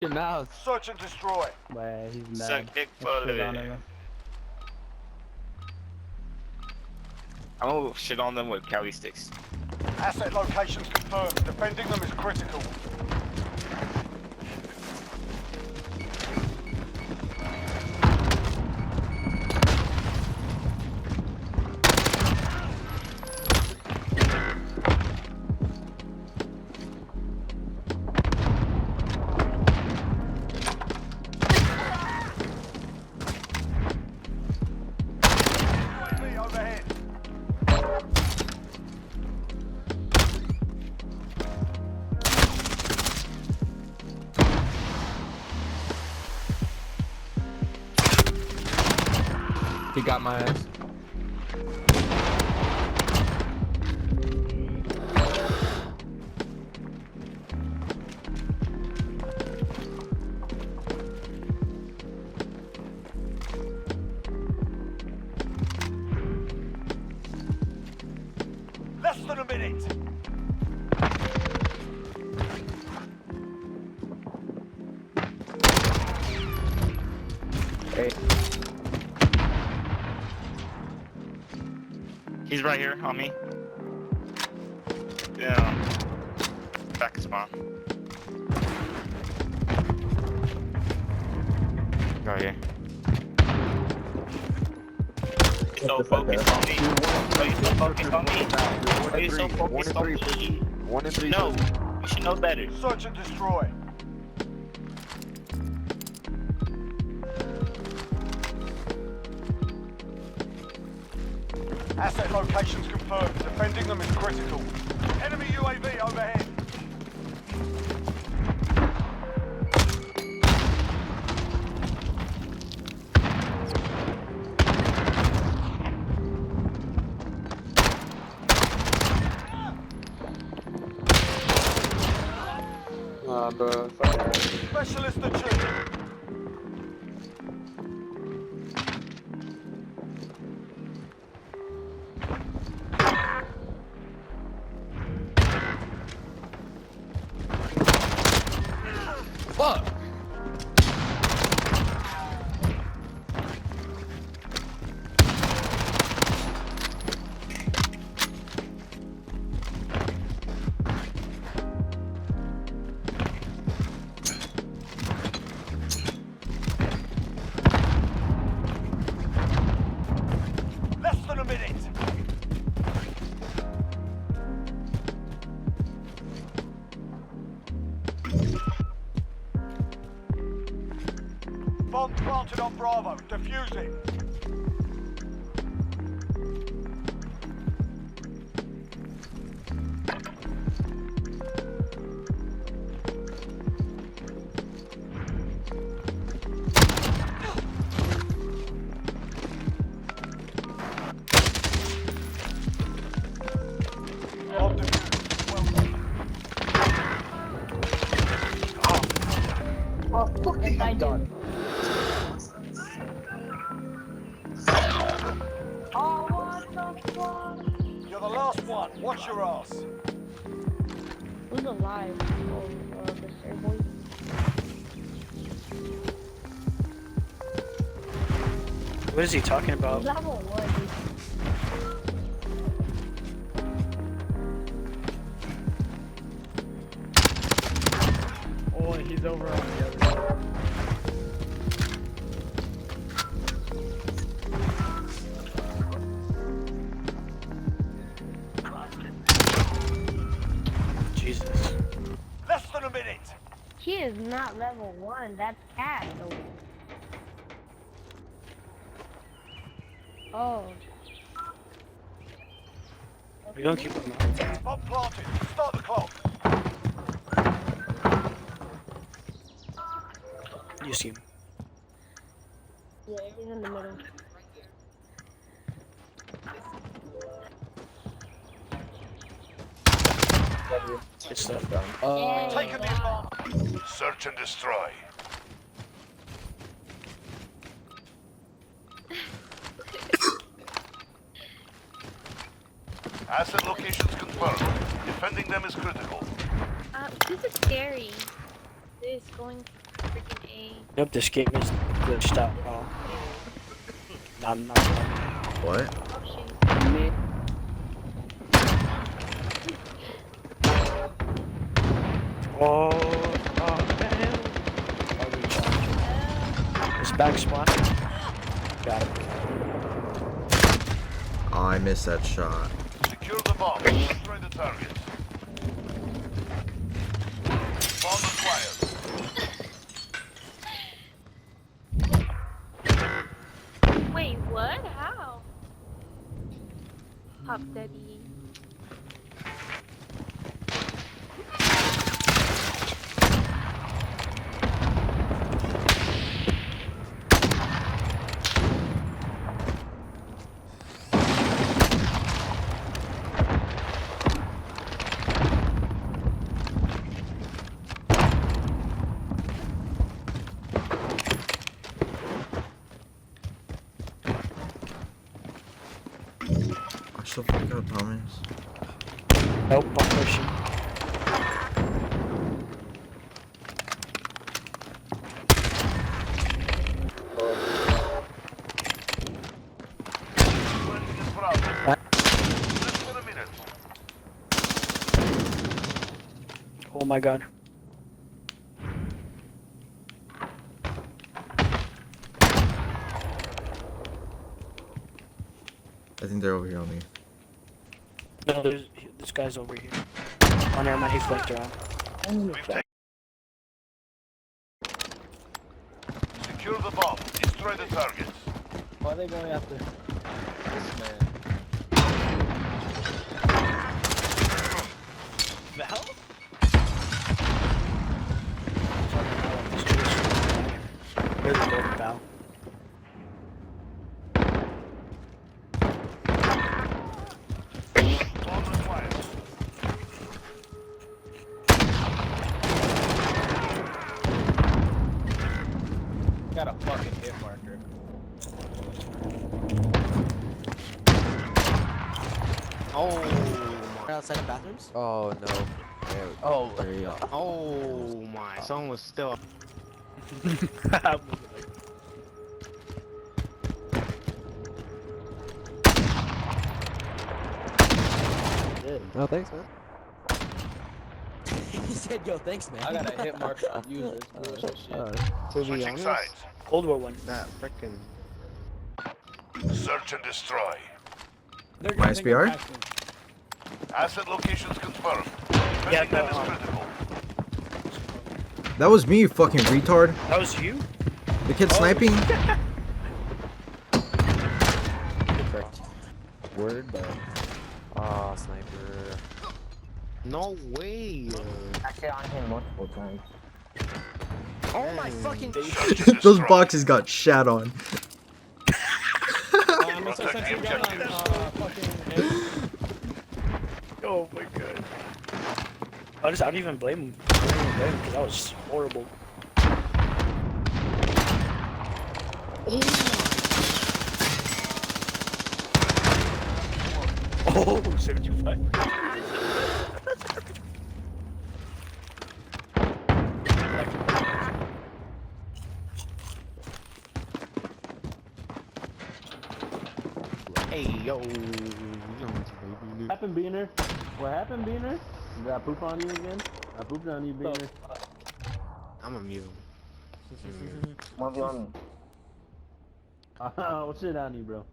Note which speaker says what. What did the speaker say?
Speaker 1: Your mouse.
Speaker 2: Search and destroy.
Speaker 1: But he's mad.
Speaker 3: Suck dick
Speaker 1: I
Speaker 3: for
Speaker 1: shit on
Speaker 3: it.
Speaker 1: him.
Speaker 3: I'm gonna shit on them with Cali sticks.
Speaker 2: Asset locations confirmed. Defending them is critical. UAV overhead.
Speaker 1: He got my ass.
Speaker 2: Less than a minute.
Speaker 1: Hey.
Speaker 3: He's right here on me. Yeah. Back to spawn. Right here. So focused on me. Why you so focused on me? Why you so focused on me?
Speaker 4: 1 and 3.
Speaker 3: No, you should know better.
Speaker 2: Search and destroy. Asset locations confirmed. Defending them is critical. Enemy UAV overhead.
Speaker 4: Bro.
Speaker 2: Specialist achieved.
Speaker 1: Fuck!
Speaker 2: Less than a minute. Bomb planted on Bravo. Defusing. Bomb defused. Well done.
Speaker 5: Oh, fucking I done. Oh, what the fuck?
Speaker 2: You're the last one. Watch your ass.
Speaker 5: Who's alive? Oh, the Breazyboi.
Speaker 6: What is he talking about?
Speaker 5: He's level 1.
Speaker 1: Oh, he's over on the other side.
Speaker 6: Jesus.
Speaker 2: Less than a minute.
Speaker 5: He is not level 1. That's cat though. Oh.
Speaker 6: We don't keep him out.
Speaker 2: Bomb planted. Start the clock.
Speaker 6: You see him.
Speaker 5: Yeah, he's in the middle.
Speaker 6: Good stuff.
Speaker 2: Taking the advantage. Search and destroy. Asset locations confirmed. Defending them is critical.
Speaker 7: This is scary. This is going Freaking A.
Speaker 6: Nope, this game is glitched out. Oh. Not.
Speaker 8: What?
Speaker 7: Oh shit.
Speaker 6: Oh, man. It's back spawn. Got it.
Speaker 8: Oh, I missed that shot.
Speaker 2: Secure the bomb. Destroy the target. Bomb acquired.
Speaker 7: Wait, what? How? Pop Daddy.
Speaker 8: Watch the fuck out, Thomas.
Speaker 6: Nope, I'm pushing.
Speaker 2: Friendly is problem. Less than a minute.
Speaker 6: Oh my god.
Speaker 8: I think they're over here on me.
Speaker 6: No, this guy's over here. Oh, never mind, he flicked around.
Speaker 2: We've taken. Secure the bomb. Destroy the targets.
Speaker 1: Why are they going after this man? Val?
Speaker 6: There's a golden bow.
Speaker 2: Bomb acquired.
Speaker 1: Got a fucking hit marker.
Speaker 9: Oh, outside the bathrooms?
Speaker 1: Oh no. Oh, there you go.
Speaker 9: Oh my, someone was still.
Speaker 1: Oh, thanks, man.
Speaker 9: He said, yo, thanks, man.
Speaker 1: I got a hit marker on users. Bullshit.
Speaker 9: To be
Speaker 2: Switching
Speaker 9: honest,
Speaker 2: sides.
Speaker 6: Cold War one.
Speaker 9: that freaking.
Speaker 2: Search and destroy.
Speaker 8: My SPR?
Speaker 2: Asset locations confirmed.
Speaker 6: Yeah,
Speaker 2: Defending them is
Speaker 6: no,
Speaker 2: critical.
Speaker 8: That was me, you fucking retard.
Speaker 6: That was you?
Speaker 8: The kid sniping?
Speaker 1: Correct. Word, but. Ah, sniper.
Speaker 9: No way.
Speaker 5: I hit on him multiple times.
Speaker 9: Oh my fucking.
Speaker 2: Search and
Speaker 8: Those
Speaker 2: destroy.
Speaker 8: boxes got shat on.
Speaker 2: Protect the objectives.
Speaker 6: Oh my god. I don't even blame him. I don't even blame him because that was horrible. Oh, 75.
Speaker 9: Hey yo.
Speaker 1: What happened, Beaner? What happened, Beaner? Did I poop on you again? I pooped on you, Beaner.
Speaker 9: I'm a mute.
Speaker 5: 1v1 me.
Speaker 1: Oh, shit on you, bro.